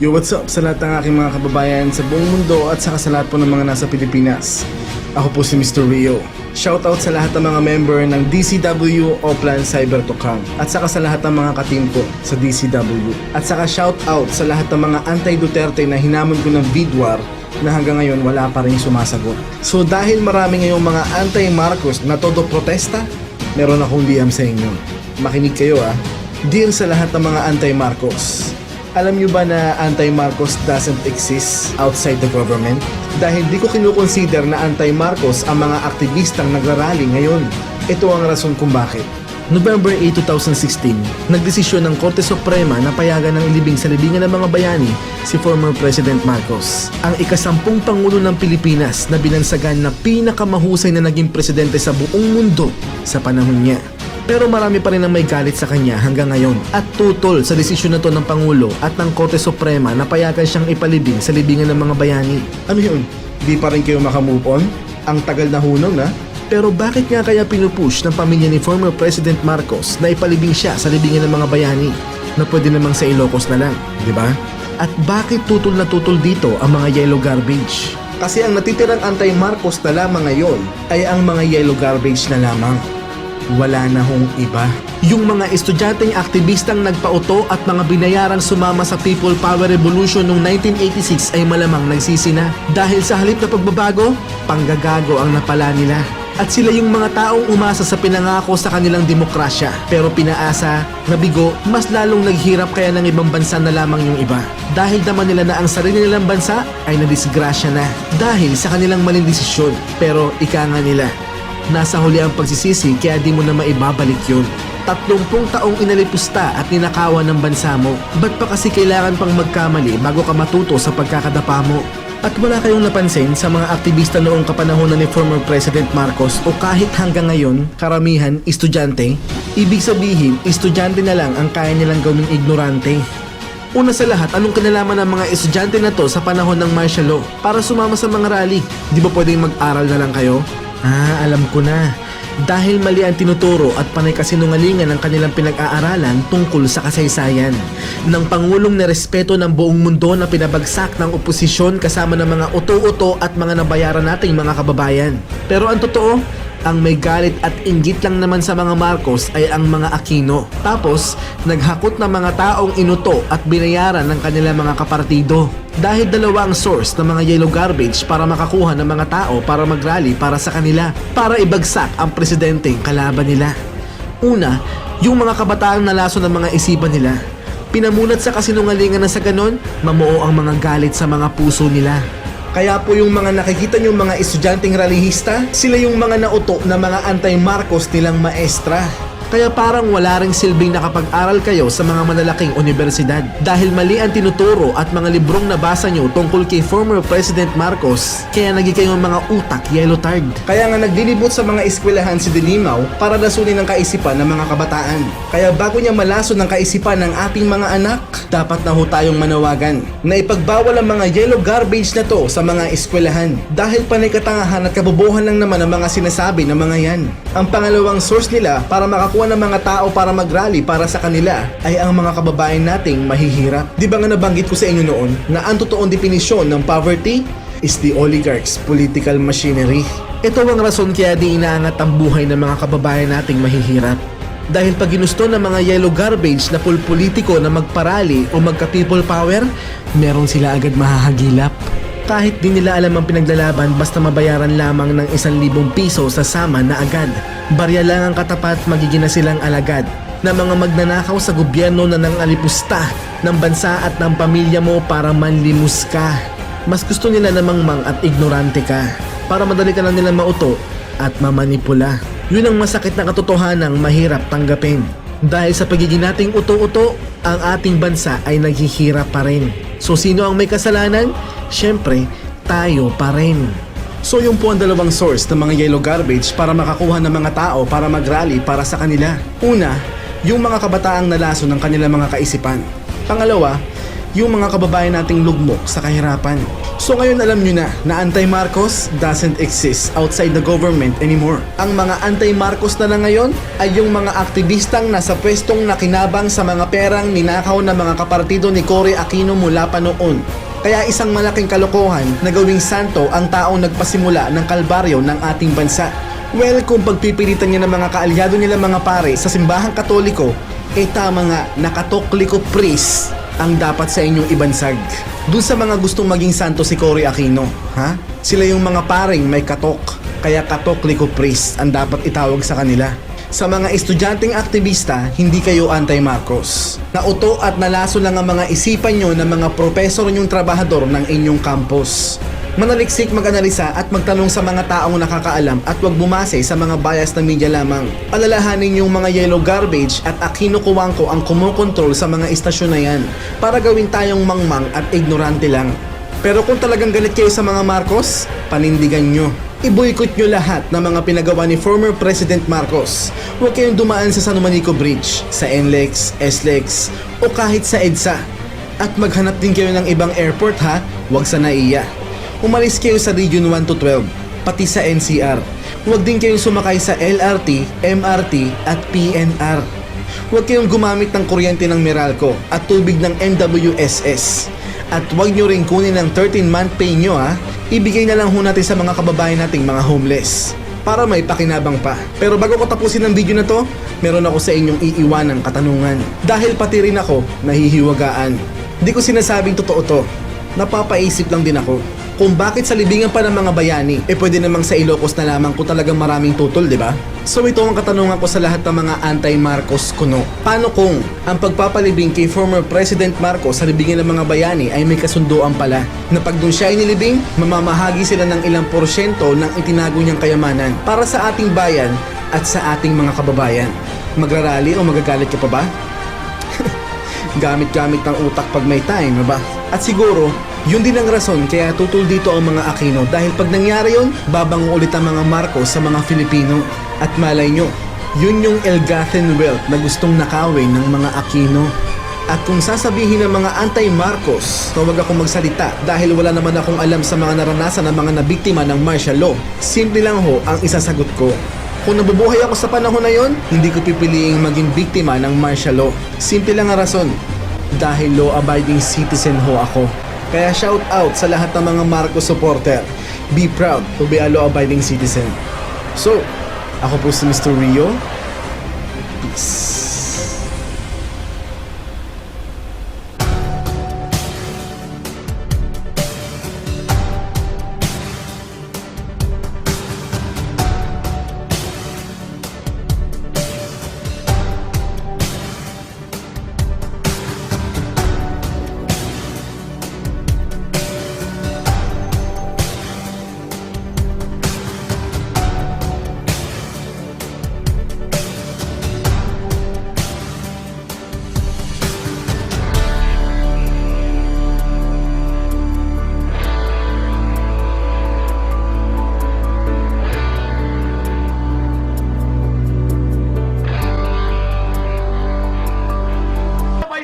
Yo, what's up sa lahat ng aking mga kababayan sa buong mundo at saka sa lahat po ng mga nasa Pilipinas. Ako po si Mr. Rio. Shoutout sa lahat ng mga member ng DCW Oplan Cyber Tukang at saka sa lahat ng mga ka-team ko sa DCW. At saka shoutout sa lahat ng mga anti-Duterte na hinamon ko ng bidwar na hanggang ngayon wala pa rin sumasagot. So dahil marami ngayong mga anti-Marcos na todo protesta, meron akong liham sa inyo. Makinig kayo Deal sa lahat ng mga anti-Marcos. Alam nyo ba na anti-Marcos doesn't exist outside the government? Dahil di ko kinukonsider na anti-Marcos ang mga aktivistang nagrarally ngayon. Ito ang rason kung bakit. November 8, 2016, nagdesisyon ng Korte Suprema na payagan ng ilibing sa libingan ng mga bayani si former President Marcos, ang ikasampung Pangulo ng Pilipinas na binansagan na pinakamahusay na naging presidente sa buong mundo sa panahon niya. Pero marami pa rin ang may galit sa kanya hanggang ngayon at tutol sa desisyon na to ng Pangulo at ng Korte Suprema na payagan siyang ipalibing sa libingan ng mga bayani. Ano yun? Di pa rin kayo makamove on? Ang tagal na hunong Pero bakit nga kaya pinupush ng pamilya ni former President Marcos na ipalibing siya sa libingan ng mga bayani na pwede namang sa Ilocos na lang, di ba? At bakit tutol na tutol dito ang mga yellow garbage? Kasi ang natitirang anti-Marcos na lamang ngayon ay ang mga yellow garbage na lamang. Wala na hong iba. Yung mga estudyanteng aktivistang nagpauto at mga binayarang sumama sa People Power Revolution noong 1986 ay malamang nagsisi na. Dahil sa halip na pagbabago, panggagago ang napala nila. At sila yung mga taong umasa sa pinangako sa kanilang demokrasya. Pero pinaasa, nabigo, mas lalong naghirap kaya ng ibang bansa na lamang yung iba. Dahil naman nila na ang sarili nilang bansa ay nadisgrasya na. Dahil sa kanilang maling desisyon. Pero ika nga nila, nasa huli ang pagsisisi kaya di mo na maibabalik yun. 30 taong inalipusta at ninakawan ng bansa mo. Ba't pa kasi kailangan pang magkamali bago ka matuto sa pagkakadapa mo? At wala kayong napansin sa mga aktivista noong kapanahonan ni former President Marcos o kahit hanggang ngayon, karamihan, estudyante? Ibig sabihin, estudyante na lang ang kaya nilang gawing ignorante. Una sa lahat, anong kinalaman ng mga estudyante na to sa panahon ng martial law para sumama sa mga rally? Di ba pwedeng mag-aral na lang kayo? Alam ko na. Dahil mali ang tinuturo at panay kasinungalingan ng kanilang pinag-aaralan tungkol sa kasaysayan ng Pangulong na respeto ng buong mundo na pinabagsak ng oposisyon kasama ng mga uto-uto at mga nabayaran nating mga kababayan. Pero ang totoo, ang may galit at inggit lang naman sa mga Marcos ay ang mga Aquino. Tapos, naghakot ng mga taong inuto at binayaran ng kanilang mga kapartido. Dahil dalawa ang source ng mga yellow garbage para makakuha ng mga tao para mag-rally para sa kanila, para ibagsak ang presidenteng kalaban nila. Una, yung mga kabataang nalaso ng mga isipan nila. Pinamulat sa kasinungalingan na sa ganon, mamuo ang mga galit sa mga puso nila. Kaya po yung mga nakikita nyo mga estudyanteng rallyista, sila yung mga nauto na mga anti-Marcos nilang maestra. Kaya parang wala ring silbing nakapag-aral kayo sa mga malalaking universidad dahil mali ang tinuturo at mga librong nabasa nyo tungkol kay former President Marcos, kaya naging kayong mga utak yellow tard. Kaya nga nagdilibot sa mga eskwelahan si Dilimaw para lasunin ang kaisipan ng mga kabataan. Kaya bago niya malason ang kaisipan ng ating mga anak, dapat na ho tayong manawagan na ipagbawal ang mga yellow garbage na to sa mga eskwelahan dahil panay katangahan at kabobohan lang naman ang mga sinasabi ng mga yan. Ang pangalawang source nila para makakuha ng mga tao para mag-rally para sa kanila ay ang mga kababayan nating mahihirap. Di ba nga nabanggit ko sa inyo noon na ang totoong definisyon ng poverty is the oligarchs' political machinery. Ito ang rason kaya di inaangat ang buhay ng mga kababayan nating mahihirap. Dahil pag ginusto ng mga yellow garbage na politiko na magparali o magka-people power, meron sila agad mahahagilap. Kahit di nila alam ang pinaglalaban basta mabayaran lamang ng 1,000 piso sa sama na agad. Barya lang ang katapat, magiging na silang alagad na mga magnanakaw sa gobyerno na nangalipusta ng bansa at ng pamilya mo para manlimos ka. Mas gusto nila na mangmang at ignorante ka para madali ka lang nilang mauto at mamanipula. Yun ang masakit na katotohanang mahirap tanggapin. Dahil sa pagiging nating uto-uto, ang ating bansa ay naghihirap pa rin. So sino ang may kasalanan? Siyempre, tayo pa rin. So yung po ang dalawang source ng mga yellow garbage para makakuha ng mga tao para mag-rally para sa kanila. Una, yung mga kabataang nalaso ng kanilang mga kaisipan. Pangalawa, yung mga kababayan nating lugmok sa kahirapan. So ngayon alam nyo na anti-Marcos doesn't exist outside the government anymore. Ang mga anti-Marcos na ngayon ay yung mga aktivistang nasa pwestong nakinabang sa mga perang ninakaw ng mga kapartido ni Cory Aquino mula pa noon. Kaya isang malaking kalokohan na gawing santo ang taong nagpasimula ng kalbaryo ng ating bansa. Well, kung pagpipilitan niya ng mga kaalyado nila mga pare sa simbahang katoliko, tama nga, nakatokliko priest ang dapat sa inyong ibansag. Doon sa mga gustong maging santo si Cory Aquino, ha? Sila yung mga paring may katok, kaya katokliko priest ang dapat itawag sa kanila. Sa mga estudyanteng aktivista, hindi kayo anti-Marcos. Nauto at nalaso lang ang mga isipan nyo ng mga profesor nyong trabahador ng inyong campus. Manaliksik, mag-analisa at magtanong sa mga taong nakakaalam at huwag bumase sa mga bias na media lamang. Alalahanin yung mga yellow garbage at Aquino Cuangco ang kumokontrol sa mga istasyon na yan para gawin tayong mangmang at ignorante lang. Pero kung talagang galit kayo sa mga Marcos, panindigan nyo. I-boycott nyo lahat ng mga pinagawa ni former President Marcos. Huwag kayong dumaan sa San Juanico Bridge, sa NLEX, SLEX o kahit sa EDSA. At maghanap din kayo ng ibang airport ha, huwag sa NAIA. Umalis kayo sa Region 1 to 12, pati sa NCR. Huwag din kayong sumakay sa LRT, MRT at PNR. Huwag kayong gumamit ng kuryente ng Meralco at tubig ng MWSS. At huwag nyo rin kunin ng 13-month pay nyo ha. Ibigay na lang ho natin sa mga kababayan nating mga homeless para may pakinabang pa. Pero bago ko tapusin ang video na to, meron ako sa inyong iiwanang katanungan. Dahil pati rin ako nahihiwagaan. Di ko sinasabing totoo to. Napapaisip lang din ako kung bakit sa libingan pa ng mga bayani, pwede namang sa Ilocos na lamang kung talagang maraming tutol, di ba? So ito ang katanungan ko sa lahat ng mga anti-Marcos kuno. Paano kung ang pagpapalibing kay former President Marcos sa libingan ng mga bayani ay may kasunduan pala? Na pag doon siya inilibing, mamamahagi sila ng ilang porsyento ng itinago niyang kayamanan para sa ating bayan at sa ating mga kababayan. Magrarally o magagalit ka pa ba? Gamit-gamit ng utak pag may time, ba? At siguro, yun din ang rason kaya tutol dito ang mga Aquino dahil pag nangyari yun, babango ulit ang mga Marcos sa mga Filipino. At malay nyo, yun yung Elgathen wealth na gustong nakawin ng mga Aquino. At kung sasabihin ng mga anti-Marcos na huwag akong magsalita dahil wala naman akong alam sa mga naranasan ng mga nabiktima ng martial law, simple lang ho ang isasagot ko. Kung nabubuhay ako sa panahon na yon, hindi ko pipiliing maging biktima ng martial law. Simple lang ang rason. Dahil law-abiding citizen ho ako. Kaya shout out sa lahat ng mga Marcos supporter. Be proud to be a law-abiding citizen. So, ako po si Mr. Rio. Peace.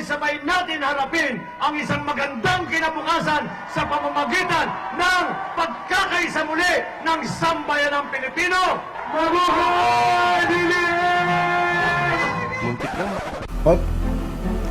Sabay natin harapin ang isang magandang kinabukasan sa pamamagitan ng pagkakaisa muli ng sambayanang Pilipino. Mabuhay Diliig!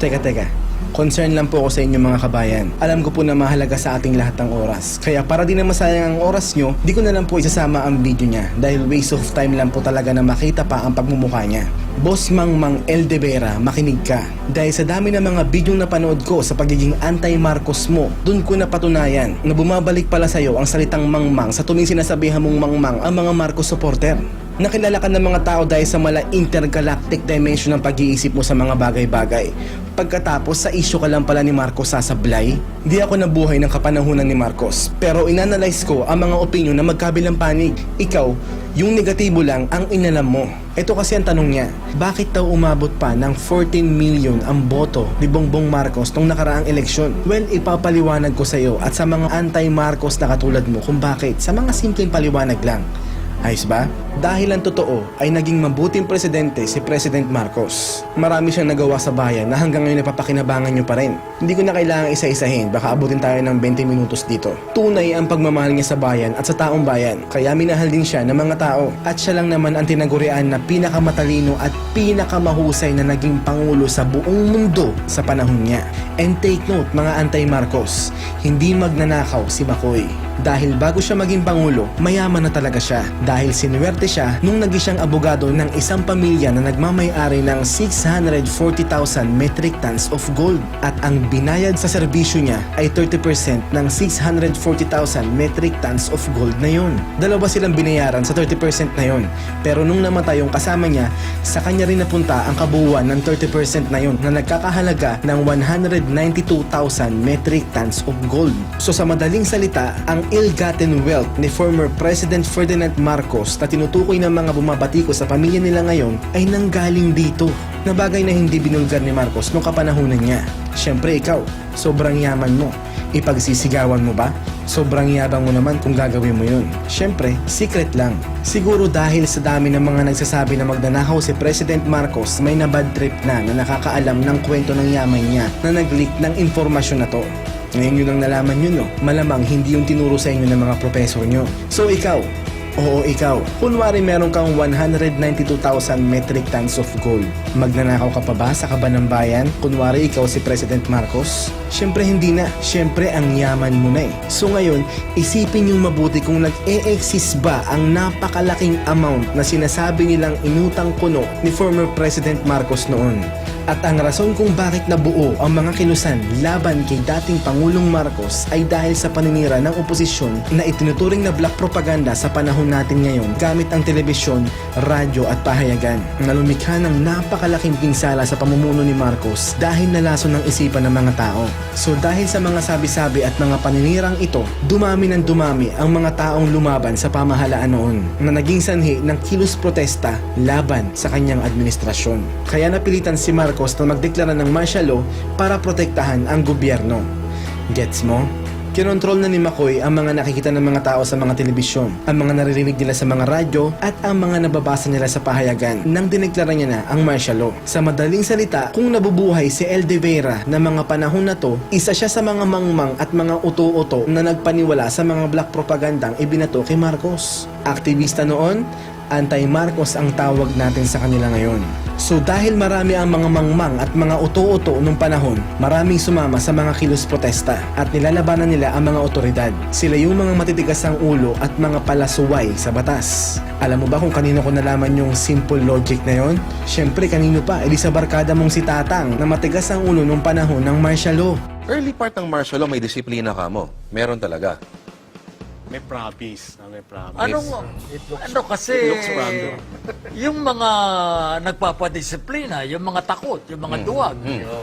Teka. Concern lang po ako sa inyo mga kabayan. Alam ko po na mahalaga sa ating lahat ng oras. Kaya para di na masayang ang oras nyo, di ko na lang po isasama ang video niya dahil waste of time lang po talaga na makita pa ang pagmumukha niya. Boss Mangmang Eldevera, makinig ka. Dahil sa dami ng mga bidyong napanood ko sa pagiging anti-Marcos mo, dun ko napatunayan na bumabalik pala sa'yo ang salitang mangmang sa tuwing sinasabihan mong mangmang ang mga Marcos supporter. Nakilala ka ng mga tao dahil sa mala intergalactic dimension ng pag-iisip mo sa mga bagay-bagay. Pagkatapos sa issue ka lang pala ni Marcos sasablay. Di ako nabuhay ng kapanahunan ni Marcos, pero inanalyze ko ang mga opinion na magkabilang panig. Ikaw, yung negatibo lang ang inalam mo. Ito kasi ang tanong niya, bakit daw umabot pa ng 14 million ang boto ni Bongbong Marcos nung nakaraang eleksyon? Well, ipapaliwanag ko sa iyo at sa mga anti-Marcos na katulad mo kung bakit, sa mga simpleng paliwanag lang. Ayos ba? Dahil ang totoo ay naging mabuting presidente si President Marcos. Marami siyang nagawa sa bayan na hanggang ngayon napapakinabangan nyo pa rin. Hindi ko na kailangang isa-isahin, baka abutin tayo ng 20 minutos dito. Tunay ang pagmamahal niya sa bayan at sa taong bayan, kaya minahal din siya ng mga tao. At siya lang naman ang tinagurian na pinakamatalino at pinakamahusay na naging pangulo sa buong mundo sa panahon niya. And take note mga anti-Marcos, hindi magnanakaw si Makoy. Dahil bago siya maging pangulo, mayaman na talaga siya. Dahil sinuwerte siya nung naging siyang abogado ng isang pamilya na nagmamay-ari ng 640,000 metric tons of gold. At ang binayad sa serbisyo niya ay 30% ng 640,000 metric tons of gold na yun. Dalawa silang binayaran sa 30% na yun. Pero nung namatay yung kasama niya, sa kanya rin napunta ang kabuuan ng 30% na yun na nagkakahalaga ng 192,000 metric tons of gold. So sa madaling salita, ang ill-gotten wealth ni former President Ferdinand Marcos na tinutukoy ng mga bumabatiko sa pamilya nila ngayon ay nanggaling dito, na bagay na hindi binulgar ni Marcos nung kapanahunan niya. Siyempre ikaw, sobrang yaman mo. Ipagsisigawan mo ba? Sobrang yabang mo naman kung gagawin mo yun. Siyempre, secret lang. Siguro dahil sa dami ng mga nagsasabi na magnanakaw si President Marcos, may nabad trip na nakakaalam ng kwento ng yaman niya na nag-leak ng informasyon na to. Ngayon yun ang nalaman nyo, no? Malamang hindi yung tinuro sa inyo ng mga professor nyo. So ikaw, oo ikaw, kunwari meron kang 192,000 metric tons of gold, magnanakaw ka pa ba sa kaban ng bayan? Kunwari ikaw si President Marcos? Siyempre hindi na, siyempre ang yaman mo na eh. So ngayon, isipin yung mabuti kung nag-e-exist ba ang napakalaking amount na sinasabi nilang inutang kuno ni former President Marcos noon. At ang rason kung bakit nabuo ang mga kilusan laban kay dating Pangulong Marcos ay dahil sa paninira ng oposisyon na itinuturing na black propaganda sa panahon natin ngayon gamit ang telebisyon, radyo at pahayagan na lumikha ng napakalaking pinsala sa pamumuno ni Marcos dahil nalason ng isipan ng mga tao. So dahil sa mga sabi-sabi at mga paninirang ito, dumami ng dumami ang mga taong lumaban sa pamahalaan noon na naging sanhi ng kilos protesta laban sa kanyang administrasyon. Kaya napilitan si Marcos na magdeklara ng martial law para protektahan ang gobyerno. Gets mo? Kinontrol na ni Makoy ang mga nakikita ng mga tao sa mga telebisyon, ang mga naririnig nila sa mga radyo at ang mga nababasa nila sa pahayagan nang dineklara niya na ang martial law. Sa madaling salita, kung nabubuhay si El de Vera na mga panahon na to, isa siya sa mga mangmang at mga uto-uto na nagpaniwala sa mga black propagandang ibinato kay Marcos. Aktivista noon, anti-Marcos ang tawag natin sa kanila ngayon. So dahil marami ang mga mangmang at mga uto-uto nung panahon, maraming sumama sa mga kilos protesta at nilalabanan nila ang mga otoridad. Sila yung mga matitigas ang ulo at mga palasuway sa batas. Alam mo ba kung kanino ko nalaman yung simple logic na yon? Siyempre kanino pa, edi sa barkada mong si Tatang na matigas ang ulo nung panahon ng martial law. Early part ng martial law, may disiplina ka mo. Meron talaga. May promise. May promise. Ano kasi, looks random. yung mga nagpapadisiplina, yung mga takot, yung mga duwag.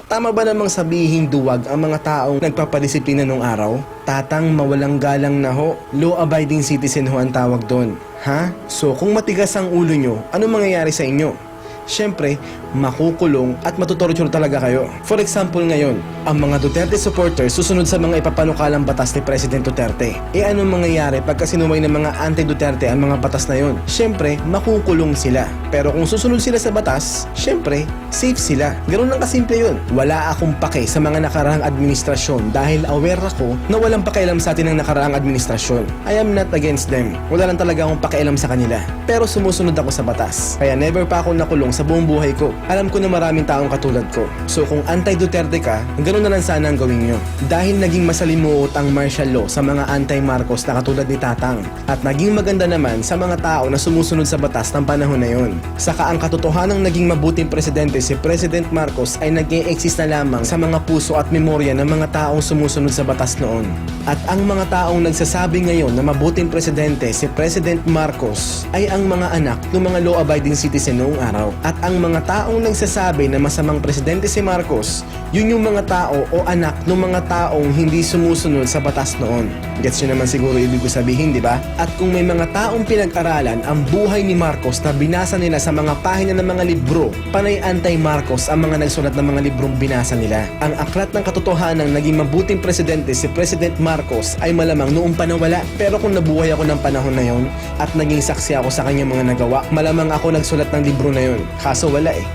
Tama ba namang sabihin duwag ang mga taong nagpapadisiplina nung araw? Tatang mawalang galang na ho, law-abiding citizen ho ang tawag doon. Ha? So kung matigas ang ulo nyo, ano mangyayari sa inyo? Siyempre, makukulong at matutorture talaga kayo. For example ngayon, ang mga Duterte supporters susunod sa mga ipapanukalang batas ni President Duterte. E anong mangyayari pagka sinuway ng mga anti-Duterte ang mga batas na yon? Siyempre, makukulong sila. Pero kung susunod sila sa batas, siyempre, safe sila. Ganun lang kasimple yun. Wala akong pake sa mga nakaraang administrasyon dahil aware ako na walang pakialam sa atin ng nakaraang administrasyon. I am not against them. Wala lang talaga akong pakialam sa kanila. Pero sumusunod ako sa batas. Kaya never pa ako nakulong sa buong buhay ko. Alam ko na maraming taong katulad ko. So kung anti-Duterte ka, ganun na lang sana ang gawin nyo. Dahil naging masalimuot ang martial law sa mga anti-Marcos na katulad ni Tatang. At naging maganda naman sa mga tao na sumusunod sa batas ng panahon na yun. Saka ang katotohanang naging mabuting presidente si President Marcos ay nag-e-exist na lamang sa mga puso at memorya ng mga taong sumusunod sa batas noon. At ang mga taong nagsasabi ngayon na mabuting presidente si President Marcos ay ang mga anak ng mga law-abiding citizen noong araw. At ang mga taong nagsasabi na masamang presidente si Marcos, yun yung mga tao o anak ng mga taong hindi sumusunod sa batas noon. Gets nyo naman siguro ibig ko sabihin, di ba? At kung may mga taong pinag-aralan ang buhay ni Marcos na binasa nila sa mga pahina ng mga libro, panay anti-Marcos ang mga nagsulat ng mga librong binasa nila. Ang aklat ng katotohanan naging mabuting presidente si President Marcos ay malamang noong panawala. Pero kung nabuhay ako ng panahon na yon at naging saksi ako sa kanyang mga nagawa, malamang ako nagsulat ng libro na yon. Kaso wala eh.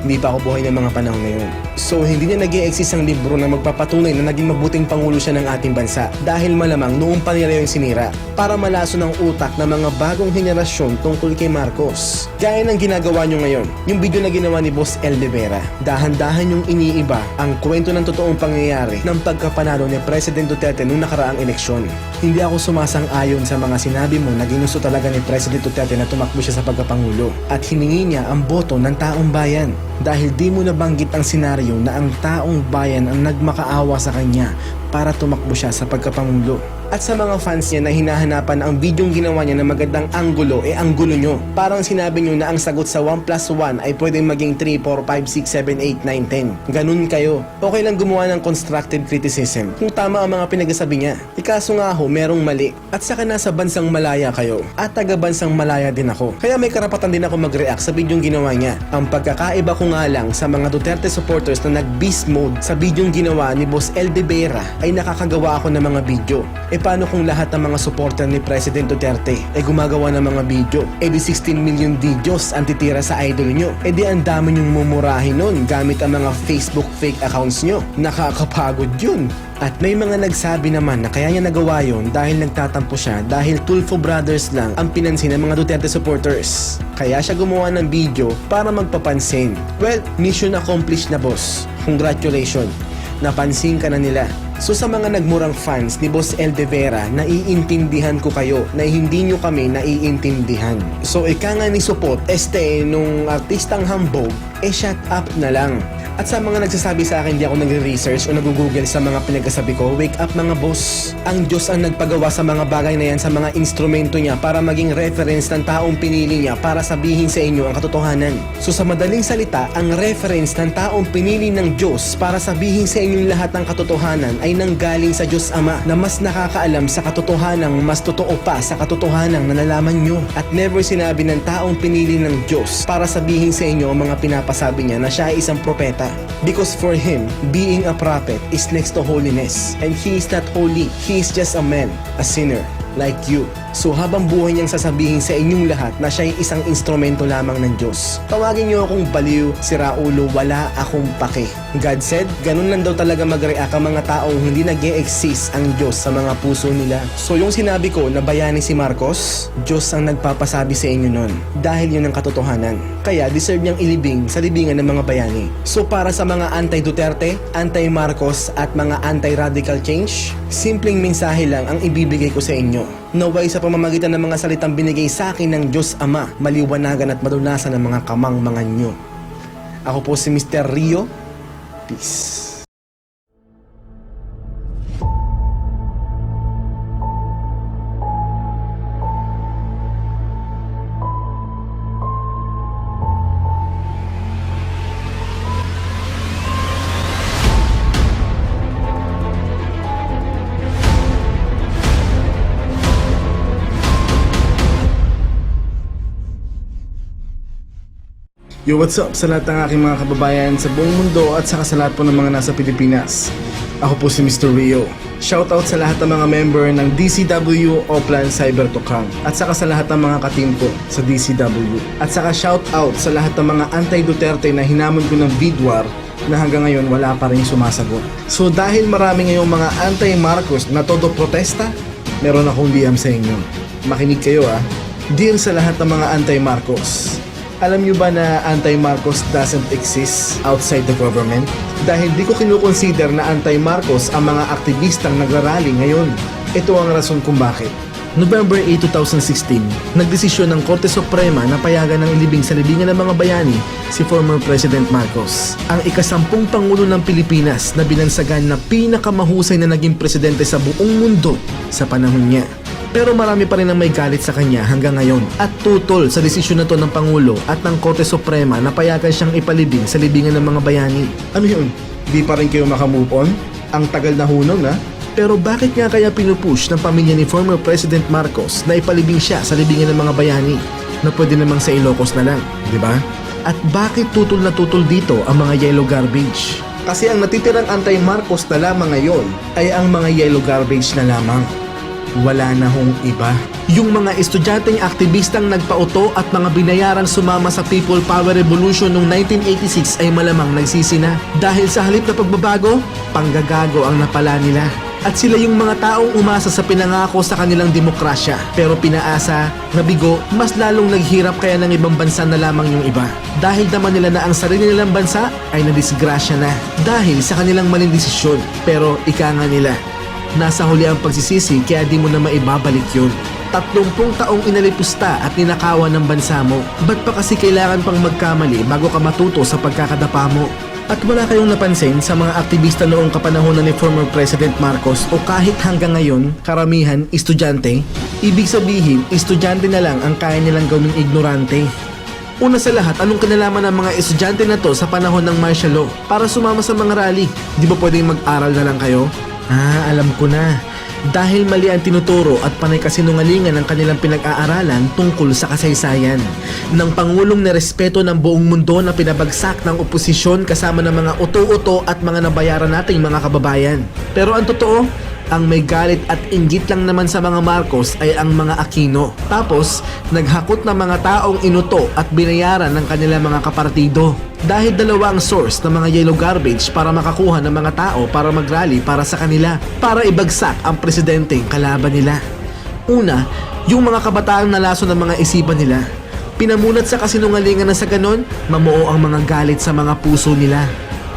Hindi pa ako buhay ng mga panahon na yun. So hindi niya nag-i-exist ang libro na magpapatunay na naging mabuting pangulo siya ng ating bansa dahil malamang noong pa nila yung sinira para malaso ng utak ng mga bagong henerasyon tungkol kay Marcos. Gaya ng ginagawa nyo ngayon, yung video na ginawa ni Boss El De Vera, dahan-dahan yung iniiba ang kwento ng totoong pangyayari ng pagkapanalo ni President Duterte noong nakaraang eleksyon. Hindi ako sumasang-ayon sa mga sinabi mo na ginusto talaga ni President Duterte na tumakbo siya sa pagkapangulo at hiningi niya ang boto ng taong bayan. Dahil di mo nabanggit ang senaryo na ang taong bayan ang nagmakaawa sa kanya para tumakbo siya sa pagkapangulo. At sa mga fans niya na hinahanapan ang bidyong ginawa niya na magandang anggulo, anggulo nyo. Parang sinabi nyo na ang sagot sa 1 plus 1 ay pwedeng maging 3, 4, 5, 6, 7, 8, 9, 10. Ganun kayo. Okay lang gumawa ng constructive criticism kung tama ang mga pinagsasabi niya. Ikaso nga ho, merong mali. At saka nasa bansang malaya kayo. At taga-bansang malaya din ako. Kaya may karapatan din ako mag-react sa bidyong ginawa niya. Ang pagkakaiba ko nga lang sa mga Duterte supporters na nag-beast mode sa bidyong ginawa ni Boss El De Vera ay nakakagawa ako ng mga video. Paano kung lahat ng mga supporter ni President Duterte ay gumagawa ng mga video? Di 16 million videos ang titira sa idol nyo. Di ang dami nyong mumurahin nun gamit ang mga Facebook fake accounts nyo. Nakakapagod yun. At may mga nagsabi naman na kaya niya nagawa yun dahil nagtatampo siya dahil Tulfo Brothers lang ang pinansin ng mga Duterte supporters. Kaya siya gumawa ng video para magpapansin. Well, mission accomplished na boss. Congratulations. Napansin ka na nila. So sa mga nagmurang fans ni Boss El De Vera, naiintindihan ko kayo na hindi nyo kami naiintindihan. So ika nga ni Supot, nung artistang hambog, shut up na lang. At sa mga nagsasabi sa akin di ako nagre-research o nag-google sa mga pinagkasabi ko, wake up mga boss. Ang Diyos ang nagpagawa sa mga bagay na yan sa mga instrumento niya para maging reference ng taong pinili niya para sabihin sa inyo ang katotohanan. So sa madaling salita, ang reference ng taong pinili ng Diyos para sabihin sa inyong lahat ng katotohanan ay nanggaling sa Diyos Ama na mas nakakaalam sa katotohanang mas totoo pa sa katotohanang na nalaman nyo. At never sinabi ng taong pinili ng Diyos para sabihin sa inyo ang mga pinapasabi niya na siya ay isang propeta. Because for him, being a prophet is next to holiness. And he is not holy. He is just a man, a sinner, like you. So habang buhay niyang sasabihin sa inyong lahat na siya ay isang instrumento lamang ng Diyos. Tawagin niyo akong baliw, siraulo, wala akong pake. God said, ganun lang daw talaga mag-react ang mga taong hindi nag-e-exist ang Diyos sa mga puso nila. So yung sinabi ko na bayani si Marcos, Diyos ang nagpapasabi sa inyo nun. Dahil yun ang katotohanan. Kaya deserve niyang ilibing sa libingan ng mga bayani. So para sa mga anti-Duterte, anti-Marcos at mga anti-radical change, simpleng mensahe lang ang ibibigay ko sa inyo. Naway sa pamamagitan ng mga salitang binigay sa akin ng Diyos Ama, maliwanagan at madunasan ng mga kamangmangan nyo. Ako po si Mr. Rio. Peace. Yo, what's up sa lahat ng aking mga kababayan sa buong mundo at saka sa lahat po ng mga nasa Pilipinas. Ako po si Mr. Rio. Shoutout sa lahat ng mga member ng DCW Oplan Cyber Tukang at saka sa lahat ng mga ka-team ko sa DCW. At saka shoutout sa lahat ng mga anti-Duterte na hinamon ko ng bidwar na hanggang ngayon wala pa rin sumasagot. So dahil marami ngayong mga anti-Marcos na todo protesta, meron akong DM sa inyo. Makinig kayo Dear sa lahat ng mga anti-Marcos. Alam nyo ba na anti-Marcos doesn't exist outside the government? Dahil di ko kinukonsider na anti-Marcos ang mga aktivistang nagrarally ngayon. Ito ang rason kung bakit. November 8, 2016, nagdesisyon ng Korte Suprema na payagan ng ilibing sa libingan ng mga bayani si former President Marcos, ang ika-10 Pangulo ng Pilipinas na binansagan na pinakamahusay na naging presidente sa buong mundo sa panahon niya. Pero marami pa rin ang may galit sa kanya hanggang ngayon at tutol sa desisyon na to ng Pangulo at ng Korte Suprema na payagan siyang ipalibing sa libingan ng mga bayani. Ano yun? Di pa rin kayo makamove on? Ang tagal na hunong na? Pero bakit nga kaya pinupush ng pamilya ni former President Marcos na ipalibing siya sa libingan ng mga bayani na pwede namang sa Ilocos na lang, di ba? At bakit tutol na tutol dito ang mga yellow garbage? Kasi ang natitirang anti-Marcos na lamang ngayon ay ang mga yellow garbage na lamang. Wala na hong iba. Yung mga estudyanteng aktivistang nagpauto at mga binayarang sumama sa People Power Revolution noong 1986 ay malamang nagsisi na. Dahil sa halip na pagbabago, panggagago ang napala nila. At sila yung mga taong umasa sa pinangako sa kanilang demokrasya. Pero pinaasa, nabigo, mas lalong naghirap kaya ng ibang bansa na lamang yung iba. Dahil naman nila na ang sarili nilang bansa ay nadisgrasya na. Dahil sa kanilang maling desisyon. Pero ika nga nila, nasa huli ang pagsisisi kaya di mo na maibabalik yun. 30 taong inalipusta at ninakawan ng bansa mo. Ba't pa kasi kailangan pang magkamali bago ka matuto sa pagkakadapa mo? At wala kayong napansin sa mga aktivista noong kapanahonan ni former President Marcos o kahit hanggang ngayon, karamihan, estudyante? Ibig sabihin, estudyante na lang ang kaya nilang gawing ignorante. Una sa lahat, anong kinalaman ng mga estudyante na to sa panahon ng martial law para sumama sa mga rally? Di ba pwedeng mag-aral na lang kayo? Alam ko na. Dahil mali ang tinuturo at panay kasinungalingan ng kanilang pinag-aaralan tungkol sa kasaysayan ng Pangulong na respeto ng buong mundo na pinabagsak ng oposisyon kasama ng mga uto-uto at mga nabayaran nating mga kababayan. Pero ang totoo, ang may galit at inggit lang naman sa mga Marcos ay ang mga Aquino. Tapos, naghakot ng mga taong inuto at binayaran ng kanilang mga kapartido. Dahil dalawa ang source ng mga yellow garbage para makakuha ng mga tao para mag-rally para sa kanila, para ibagsak ang presidenteng kalaban nila. Una, yung mga kabataang nalaso ng mga isipan nila. Pinamulat sa kasinungalingan na sa ganon, mamuo ang mga galit sa mga puso nila.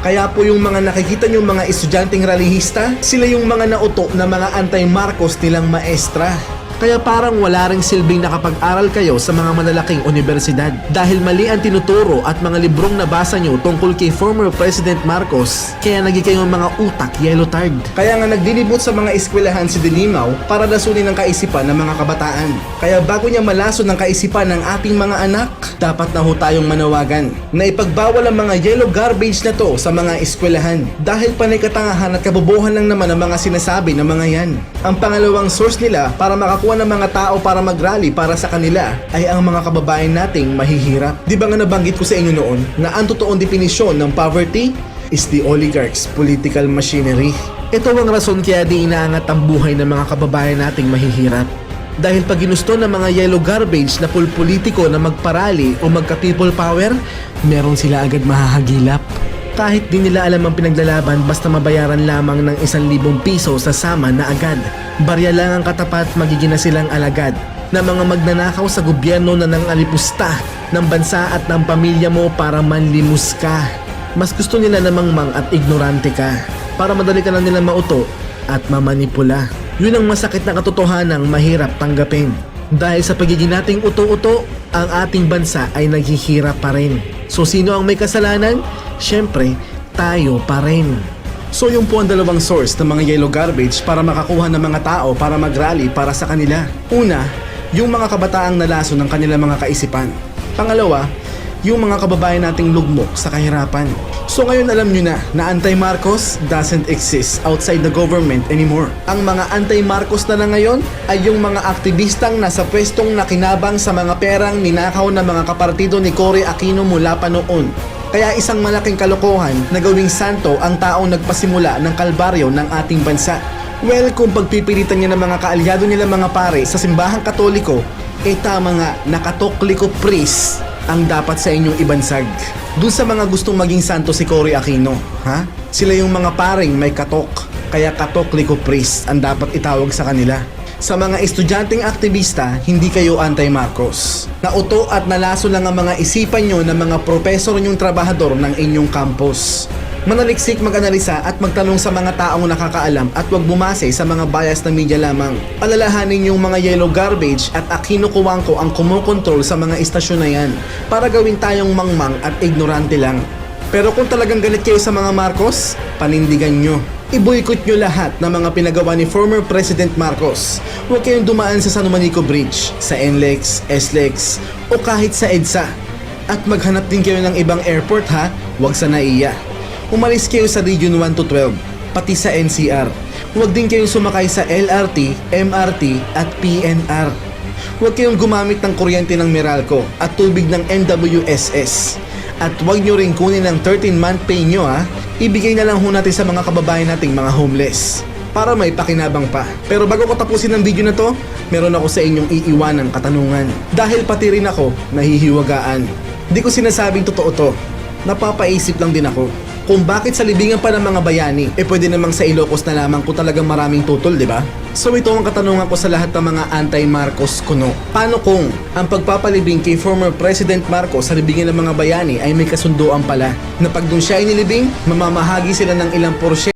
Kaya po yung mga nakikita nyo mga estudyanteng rallyista, sila yung mga nauto na mga anti-Marcos nilang maestra. Kaya parang wala ring silbing nakapag-aral kayo sa mga malalaking universidad dahil mali ang tinuturo at mga librong nabasa nyo tungkol kay former President Marcos, kaya naging kayong mga utak yellow tard. Kaya nga nagdilibot sa mga eskwelahan si Dilimaw para lasunin ang kaisipan ng mga kabataan. Kaya bago niya malason ng kaisipan ng ating mga anak, dapat na ho tayong manawagan na ipagbawal ang mga yellow garbage na to sa mga eskwelahan dahil panay katangahan at kabobohan lang naman ang mga sinasabi ng mga yan. Ang pangalawang source nila para makakuha ng mga tao para mag-rally para sa kanila ay ang mga kababayan nating mahihirap. Di ba nga nabanggit ko sa inyo noon na ang totoong definisyon ng poverty is the oligarchs' political machinery. Ito ang rason kaya di inaangat ang buhay ng mga kababayan nating mahihirap. Dahil pag ginusto ng mga yellow garbage na pulpolitiko na magparali o magka-people power, meron sila agad mahahagilap. Kahit di nila alam ang pinaglalaban basta mabayaran lamang ng 1,000 piso sa sama na agad. Barya lang ang katapat, magiging na silang alagad na mga magnanakaw sa gobyerno na nangalipusta ng bansa at ng pamilya mo para manlimos ka. Mas gusto nila na mangmang at ignorante ka para madali ka lang nila mauto at mamanipula. Yun ang masakit na katotohanang mahirap tanggapin. Dahil sa pagiging nating uto-uto, ang ating bansa ay naghihirap pa rin. So sino ang may kasalanan? Siyempre, tayo pa rin. So yun po ang dalawang source ng mga yellow garbage para makakuha ng mga tao para mag-rally para sa kanila. Una, yung mga kabataang nalaso ng kanilang mga kaisipan. Pangalawa, yung mga kababayan nating lugmok sa kahirapan. So ngayon alam nyo na anti-Marcos doesn't exist outside the government anymore. Ang mga anti-Marcos na ngayon ay yung mga aktivistang nasa pwestong nakinabang sa mga perang ninakaw ng mga kapartido ni Cory Aquino mula pa noon. Kaya isang malaking kalokohan na gawing santo ang taong nagpasimula ng kalbaryo ng ating bansa. Well, kung pagpipilitan niya ng mga kaalyado nila mga pare sa simbahang katoliko, tama nga, nakatokliko priest ang dapat sa inyong ibansag. Doon sa mga gustong maging santo si Cory Aquino, ha? Sila yung mga paring may katok, kaya katokliko priest ang dapat itawag sa kanila. Sa mga estudyanteng aktivista, hindi kayo anti-Marcos. Nauto at nalaso lang ang mga isipan nyo ng mga profesor nyong trabahador ng inyong campus. Manaliksik, mag-analisa at magtanong sa mga taong nakakaalam at huwag bumase sa mga bias na media lamang. Alalahanin yung mga yellow garbage at Aquino Cuangco ang kumokontrol sa mga istasyon na yan para gawin tayong mangmang at ignorante lang. Pero kung talagang galit kayo sa mga Marcos, panindigan nyo. I-boycott nyo lahat ng mga pinagawa ni former President Marcos. Huwag kayong dumaan sa San Juanico Bridge, sa NLEX, SLEX, o kahit sa EDSA. At maghanap din kayo ng ibang airport ha, huwag sa NAIA. Umalis kayo sa Region 1 to 12, pati sa NCR. Huwag din kayong sumakay sa LRT, MRT at PNR. Huwag kayong gumamit ng kuryente ng Meralco at tubig ng NWSS. At huwag nyo rin kunin ng 13-month pay nyo ha. Ibigay na lang ho natin sa mga kababayan nating mga homeless para may pakinabang pa. Pero bago ko tapusin ang video na to, meron ako sa inyong iiwanang katanungan. Dahil pati rin ako nahihiwagaan. Di ko sinasabing totoo to. Napapaisip lang din ako kung bakit sa libingan pa ng mga bayani, pwede namang sa Ilocos na lamang kung talagang maraming tutol, di ba? So ito ang katanungan ko sa lahat ng mga anti-Marcos kuno. Paano kung ang pagpapalibing kay former President Marcos sa libingan ng mga bayani ay may kasunduan pala na pag doon siya inilibing, mamamahagi sila ng ilang porsyento